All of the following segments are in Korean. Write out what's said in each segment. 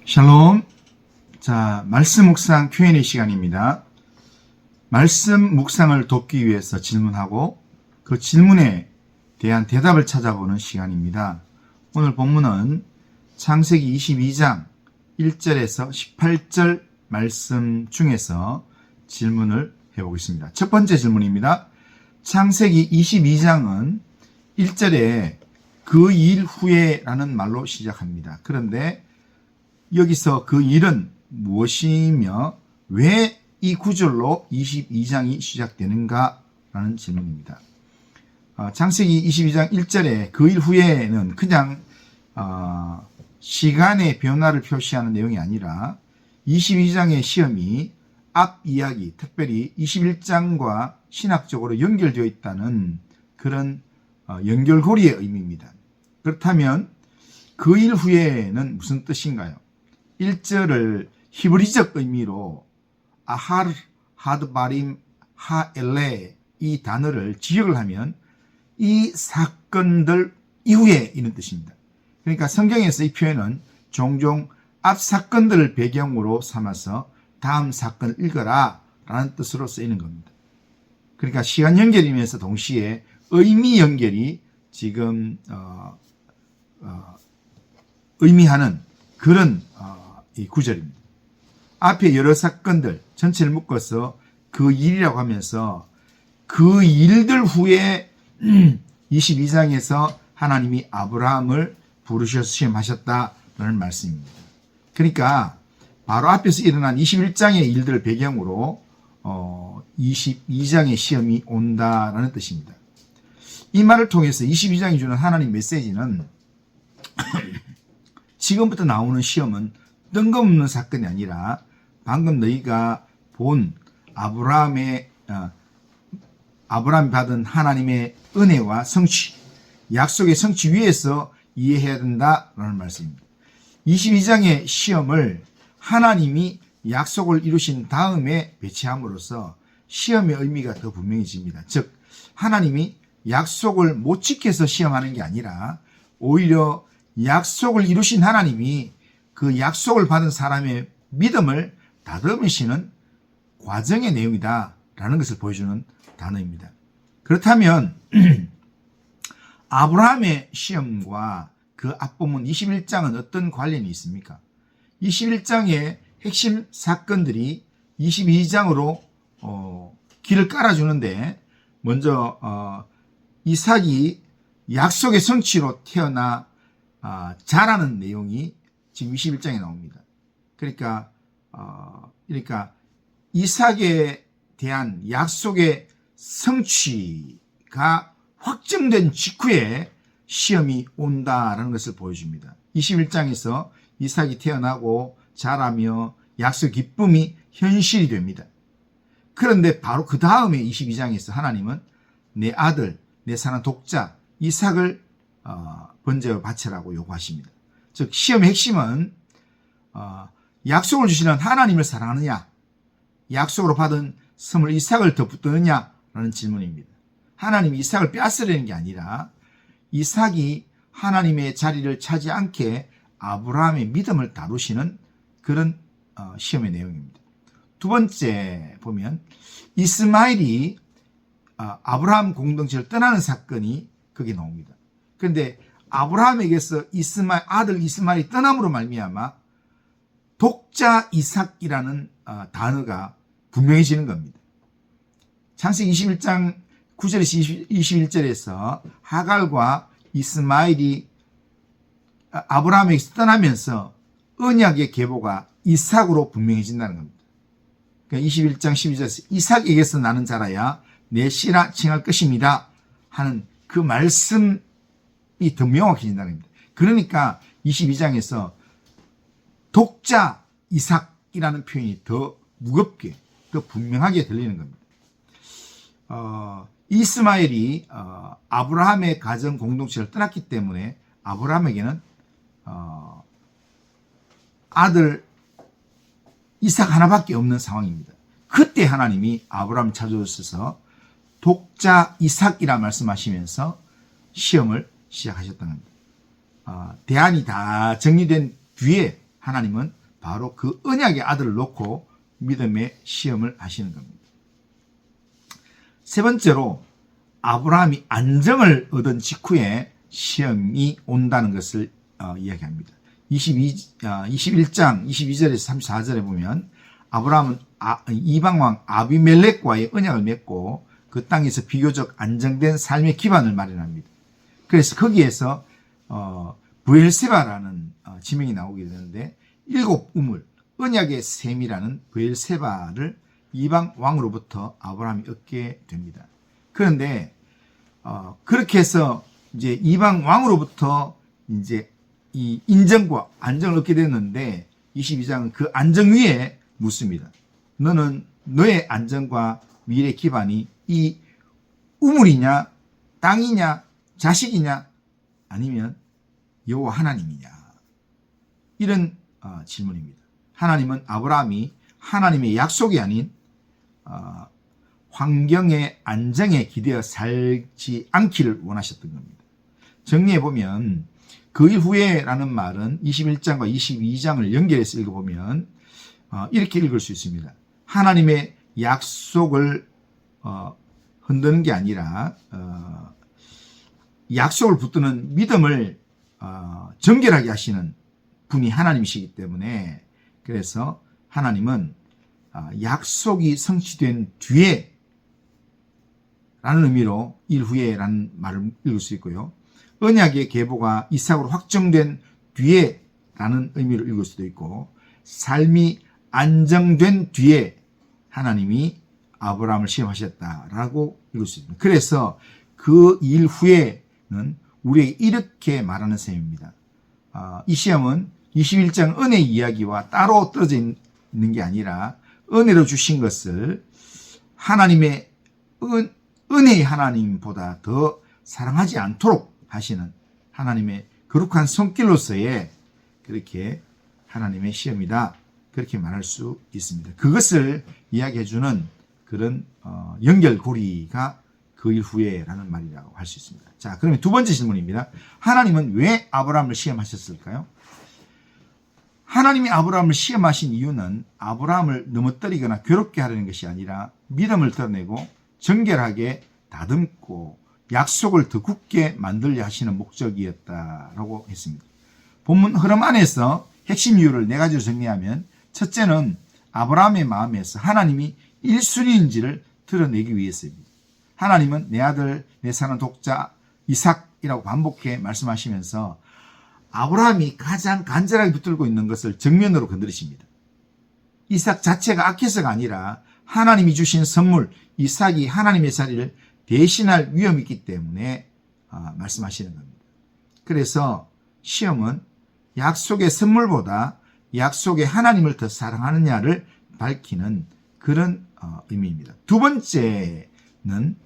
샬롬. 자, 말씀 묵상 Q&A 시간입니다. 말씀 묵상을 돕기 위해서 질문하고 그 질문에 대한 대답을 찾아보는 시간입니다. 오늘 본문은 창세기 22장 1절에서 18절 말씀 중에서 질문을 해보겠습니다. 첫 번째 질문입니다. 창세기 22장은 1절에 그 일 후에 라는 말로 시작합니다. 그런데 여기서 그 일은 무엇이며 왜 이 구절로 22장이 시작되는가 라는 질문입니다. 창세기 22장 1절에 그 일 후에는 그냥 시간의 변화를 표시하는 내용이 아니라 22장의 시험이 앞 이야기, 특별히 21장과 신학적으로 연결되어 있다는 그런 연결고리의 의미입니다. 그렇다면 그 일 후에는 무슨 뜻인가요? 1절을 히브리적 의미로 아하르, 하드바림, 하엘레 이 단어를 지역을 하면 이 사건들 이후에 이런 뜻입니다. 그러니까 성경에서 이 표현은 종종 앞 사건들을 배경으로 삼아서 다음 사건을 읽어라 라는 뜻으로 쓰이는 겁니다. 그러니까 시간 연결이면서 동시에 의미 연결이 지금 의미하는 그런 이 구절입니다. 앞에 여러 사건들 전체를 묶어서 그 일이라고 하면서 그 일들 후에 22장에서 하나님이 아브라함을 부르셔서 시험하셨다는 말씀입니다. 그러니까 바로 앞에서 일어난 21장의 일들을 배경으로 22장의 시험이 온다라는 뜻입니다. 이 말을 통해서 22장이 주는 하나님 메시지는 지금부터 나오는 시험은 뜬금없는 사건이 아니라 방금 너희가 본 아브라함이 받은 하나님의 은혜와 성취, 약속의 성취 위에서 이해해야 된다라는 말씀입니다. 22장의 시험을 하나님이 약속을 이루신 다음에 배치함으로써 시험의 의미가 더 분명해집니다. 즉 하나님이 약속을 못 지켜서 시험하는 게 아니라 오히려 약속을 이루신 하나님이 그 약속을 받은 사람의 믿음을 다듬으시는 과정의 내용이다라는 것을 보여주는 단어입니다. 그렇다면 아브라함의 시험과 그 앞부분 21장은 어떤 관련이 있습니까? 21장의 핵심 사건들이 22장으로 길을 깔아주는데 먼저 이삭이 약속의 성취로 태어나 자라는 내용이 지금 21장에 나옵니다. 그러니까 이삭에 대한 약속의 성취가 확정된 직후에 시험이 온다라는 것을 보여줍니다. 21장에서 이삭이 태어나고 자라며 약속 기쁨이 현실이 됩니다. 그런데 바로 그 다음에 22장에서 하나님은 내 아들, 내 사랑 독자 이삭을 번제로 바치라고 요구하십니다. 즉 시험의 핵심은 약속을 주시는 하나님을 사랑하느냐, 약속으로 받은 선물 이삭을 더 붙드느냐라는 질문입니다. 하나님이 이삭을 빼앗으려는 게 아니라 이삭이 하나님의 자리를 차지 않게 아브라함의 믿음을 다루시는 그런 시험의 내용입니다. 두 번째 보면 이스마엘이 아브라함 공동체를 떠나는 사건이 거기 나옵니다. 그런데 아브라함에게서 아들 이스마엘이 떠남으로 말미암아 독자 이삭이라는 단어가 분명해지는 겁니다. 창세기 21장 9절에서 21절에서 하갈과 이스마엘이 아브라함에게서 떠나면서 언약의 계보가 이삭으로 분명해진다는 겁니다. 그러니까 21장 12절에서 이삭에게서 나는 자라야 내 씨라 칭할 것입니다 하는 그 말씀이 더 명확해진다는 겁니다. 그러니까 22장에서 독자 이삭이라는 표현이 더 무겁게 더 분명하게 들리는 겁니다. 이스마엘이 아브라함의 가정 공동체를 떠났기 때문에 아브라함에게는 아들 이삭 하나밖에 없는 상황입니다. 그때 하나님이 아브라함을 찾아오셔서 독자 이삭이라 말씀하시면서 시험을 시작하셨다는 겁니다. 대안이 다 정리된 뒤에 하나님은 바로 그 언약의 아들을 놓고 믿음의 시험을 하시는 겁니다. 세 번째로 아브라함이 안정을 얻은 직후에 시험이 온다는 것을 이야기합니다. 21장 22절에서 34절에 보면 아브라함은 이방왕 아비멜렉과의 언약을 맺고 그 땅에서 비교적 안정된 삶의 기반을 마련합니다. 그래서 거기에서 브엘세바라는 지명이 나오게 되는데 일곱 우물 언약의 셈이라는 브엘세바를 이방 왕으로부터 아브라함이 얻게 됩니다. 그런데 그렇게 해서 이제 이방 왕으로부터 이제 이 인정과 안정을 얻게 됐는데 22장은 그 안정 위에 묻습니다. 너는 너의 안정과 미래 기반이 이 우물이냐, 땅이냐, 자식이냐, 아니면 여호와 하나님이냐? 이런 질문입니다. 하나님은 아브라함이 하나님의 약속이 아닌 환경의 안정에 기대어 살지 않기를 원하셨던 겁니다. 정리해보면 그 이후에라는 말은 21장과 22장을 연결해서 읽어보면 이렇게 읽을 수 있습니다. 하나님의 약속을 흔드는 게 아니라 약속을 붙드는 믿음을 정결하게 하시는 분이 하나님이시기 때문에 그래서 하나님은 약속이 성취된 뒤에 라는 의미로 일후에라는 말을 읽을 수 있고요. 언약의 계보가 이삭으로 확정된 뒤에 라는 의미로 읽을 수도 있고 삶이 안정된 뒤에 하나님이 아브라함을 시험하셨다라고 읽을 수 있습니다. 그래서 그 일 후에는 우리에게 이렇게 말하는 셈입니다. 이 시험은 21장 은혜 이야기와 따로 떨어져 있는 게 아니라 은혜로 주신 것을 하나님의 은혜의 하나님보다 더 사랑하지 않도록 하시는 하나님의 거룩한 손길로서의 그렇게 하나님의 시험이다. 그렇게 말할 수 있습니다. 그것을 이야기해주는 그런 연결고리가 그 일 후에라는 말이라고 할 수 있습니다. 자, 그러면 두 번째 질문입니다. 하나님은 왜 아브라함을 시험하셨을까요? 하나님이 아브라함을 시험하신 이유는 아브라함을 넘어뜨리거나 괴롭게 하려는 것이 아니라 믿음을 드러내고 정결하게 다듬고 약속을 더 굳게 만들려 하시는 목적이었다라고 했습니다. 본문 흐름 안에서 핵심 이유를 네 가지로 정리하면 첫째는 아브라함의 마음에서 하나님이 1순위인지를 드러내기 위해서입니다. 하나님은 내 아들, 내 사랑 독자 이삭이라고 반복해 말씀하시면서 아브라함이 가장 간절하게 붙들고 있는 것을 정면으로 건드리십니다. 이삭 자체가 악해서가 아니라 하나님이 주신 선물 이삭이 하나님의 자리를 대신할 위험이 있기 때문에 말씀하시는 겁니다. 그래서 시험은 약속의 선물보다 약속의 하나님을 더 사랑하느냐를 밝히는 그런 의미입니다. 두 번째는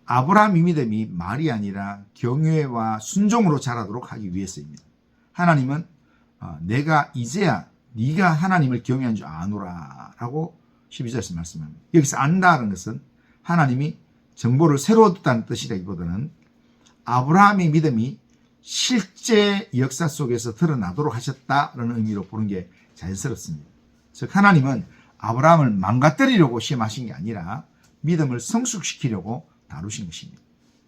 아브라함의 믿음이 말이 아니라 경외와 순종으로 자라도록 하기 위해서입니다. 하나님은 내가 이제야 네가 하나님을 경외한 줄 아노라 라고 12절에서 말씀합니다. 여기서 안다는 것은 하나님이 정보를 새로 얻었다는 뜻이라기보다는 아브라함의 믿음이 실제 역사 속에서 드러나도록 하셨다라는 의미로 보는 게 자연스럽습니다. 즉 하나님은 아브라함을 망가뜨리려고 시험하신 게 아니라 믿음을 성숙시키려고 다루신 것입니다.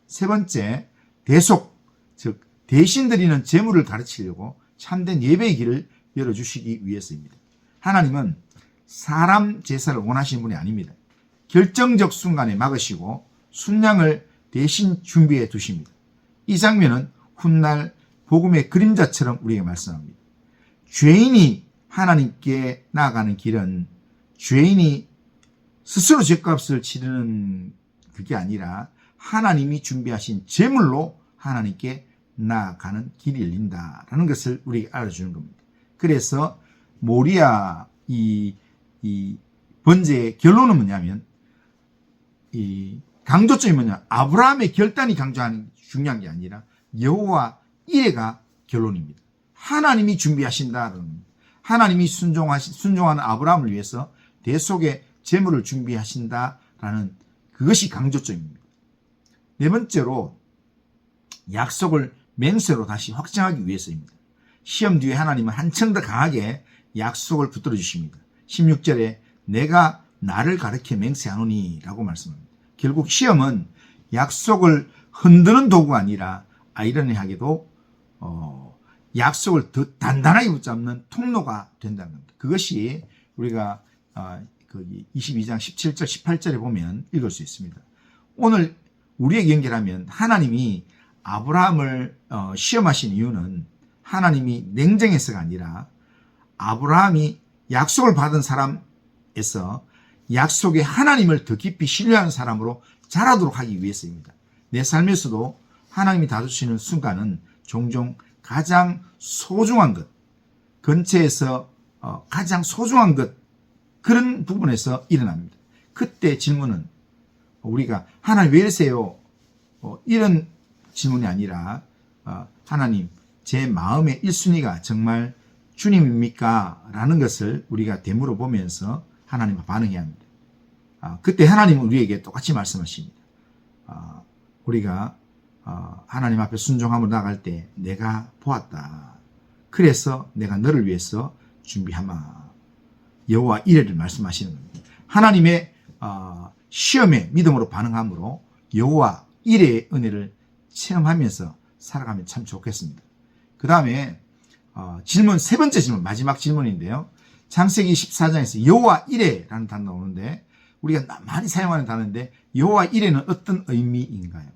세 번째, 대속, 즉 대신 드리는 제물을 가르치려고 참된 예배의 길을 열어주시기 위해서입니다. 하나님은 사람 제사를 원하시는 분이 아닙니다. 결정적 순간에 막으시고 순양을 대신 준비해 두십니다. 이 장면은 훗날 복음의 그림자처럼 우리에게 말씀합니다. 죄인이 하나님께 나아가는 길은 죄인이 스스로 죄값을 치르는 그게 아니라 하나님이 준비하신 제물로 하나님께 나아가는 길이 열린다라는 것을 우리에게 알려주는 겁니다. 그래서 모리아 이 번제의 결론은 뭐냐면 이 강조점이 뭐냐 아브라함의 결단이 중요한 게 아니라 여호와 이레가 결론입니다. 하나님이 준비하신다는 하나님이 순종하는 아브라함을 위해서 대속의 제물을 준비하신다라는 그것이 강조점입니다. 네 번째로 약속을 맹세로 다시 확정하기 위해서입니다. 시험 뒤에 하나님은 한층 더 강하게 약속을 붙들어 주십니다. 16절에 내가 나를 가르쳐 맹세하노니 라고 말씀합니다. 결국 시험은 약속을 흔드는 도구가 아니라 아이러니하게도 약속을 더 단단하게 붙잡는 통로가 된다는 겁니다. 그것이 우리가 22장 17절 18절에 보면 읽을 수 있습니다. 오늘 우리에게 연결하면 하나님이 아브라함을 시험하신 이유는 하나님이 냉정해서가 아니라 아브라함이 약속을 받은 사람에서 약속의 하나님을 더 깊이 신뢰하는 사람으로 자라도록 하기 위해서입니다. 내 삶에서도 하나님이 다루시는 순간은 종종 가장 소중한 것, 근처에서 가장 소중한 것, 그런 부분에서 일어납니다. 그때 질문은 우리가 하나님 왜 이러세요? 이런 질문이 아니라 하나님 제 마음의 1순위가 정말 주님입니까? 라는 것을 우리가 되물어 보면서 하나님과 반응해야 합니다. 그때 하나님은 우리에게 똑같이 말씀하십니다. 우리가 하나님 앞에 순종함으로 나갈 때 내가 보았다. 그래서 내가 너를 위해서 준비하마. 여호와 이레를 말씀하시는 겁니다. 하나님의 시험에 믿음으로 반응함으로 여호와 이레의 은혜를 체험하면서 살아가면 참 좋겠습니다. 그 다음에 질문, 세 번째 질문, 마지막 질문인데요. 창세기 14장에서 여호와 이레라는 단어가 오는데 우리가 많이 사용하는 단어인데 여호와 이레는 어떤 의미인가요?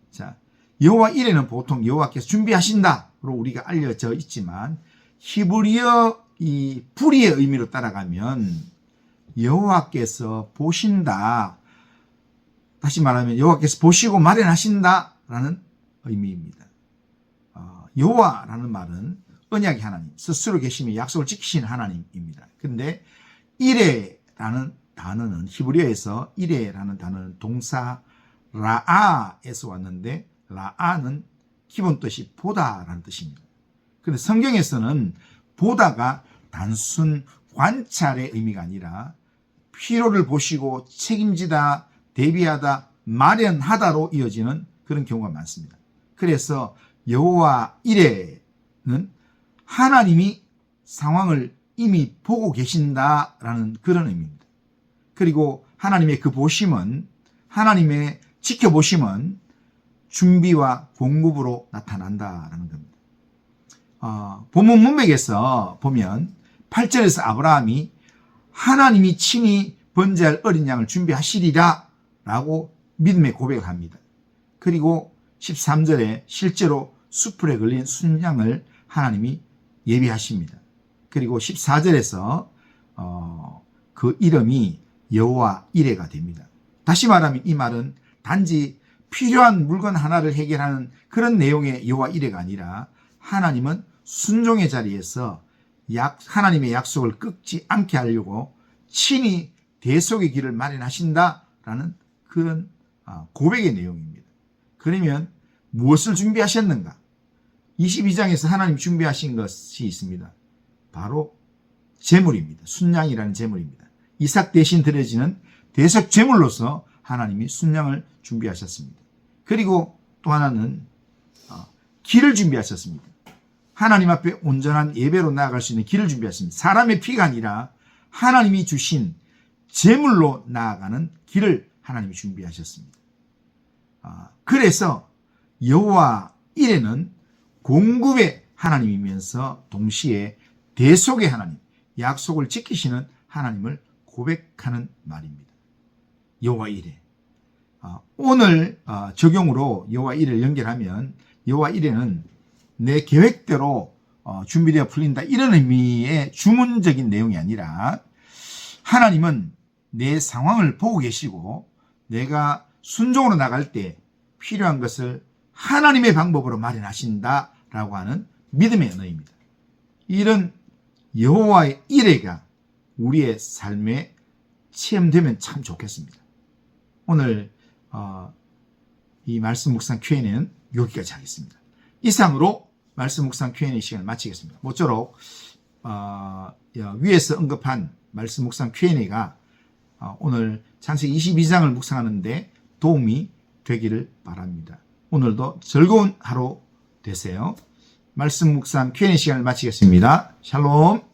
자, 여호와 이레는 보통 여호와께서 준비하신다로 우리가 알려져 있지만 히브리어 이 불의의 의미로 따라가면 여호와께서 보신다. 다시 말하면 여호와께서 보시고 마련하신다라는 의미입니다. 여호와라는 말은 언약의 하나님, 스스로 계시며 약속을 지키시는 하나님입니다. 그런데 이레라는 단어는 히브리어에서 이레라는 단어는 동사 라아에서 왔는데 라아는 기본 뜻이 보다라는 뜻입니다. 그런데 성경에서는 보다가 단순 관찰의 의미가 아니라 필요를 보시고 책임지다, 대비하다, 마련하다로 이어지는 그런 경우가 많습니다. 그래서 여호와 이레는 하나님이 상황을 이미 보고 계신다라는 그런 의미입니다. 그리고 하나님의 그 보심은, 하나님의 지켜보심은 준비와 공급으로 나타난다라는 겁니다. 본문 문맥에서 보면 8절에서 아브라함이 하나님이 친히 번제할 어린 양을 준비하시리라 라고 믿음의 고백을 합니다. 그리고 13절에 실제로 수풀에 걸린 순양을 하나님이 예비하십니다. 그리고 14절에서 그 이름이 여호와 이레가 됩니다. 다시 말하면 이 말은 단지 필요한 물건 하나를 해결하는 그런 내용의 여호와 이레가 아니라 하나님은 순종의 자리에서 하나님의 약속을 끊지 않게 하려고 친히 대속의 길을 마련하신다라는 그런 고백의 내용입니다. 그러면 무엇을 준비하셨는가? 22장에서 하나님 준비하신 것이 있습니다. 바로 제물입니다. 순양이라는 제물입니다. 이삭 대신 드려지는 대속 제물로서 하나님이 순양을 준비하셨습니다. 그리고 또 하나는 길을 준비하셨습니다. 하나님 앞에 온전한 예배로 나아갈 수 있는 길을 준비하셨습니다. 사람의 피가 아니라 하나님이 주신 제물로 나아가는 길을 하나님이 준비하셨습니다. 그래서 여호와 이레는 공급의 하나님이면서 동시에 대속의 하나님, 약속을 지키시는 하나님을 고백하는 말입니다. 여호와 이레. 오늘 적용으로 여호와 이레를 연결하면 여호와 이레는 내 계획대로 준비되어 풀린다, 이런 의미의 주문적인 내용이 아니라 하나님은 내 상황을 보고 계시고 내가 순종으로 나갈 때 필요한 것을 하나님의 방법으로 마련하신다라고 하는 믿음의 언어입니다. 이런 여호와의 이레가 우리의 삶에 체험되면 참 좋겠습니다. 오늘 이 말씀 묵상 Q&A는 여기까지 하겠습니다. 이상으로 말씀 묵상 Q&A 시간을 마치겠습니다. 모쪼록 위에서 언급한 말씀 묵상 Q&A가 오늘 창세기 22장을 묵상하는데 도움이 되기를 바랍니다. 오늘도 즐거운 하루 되세요. 말씀 묵상 Q&A 시간을 마치겠습니다. 샬롬.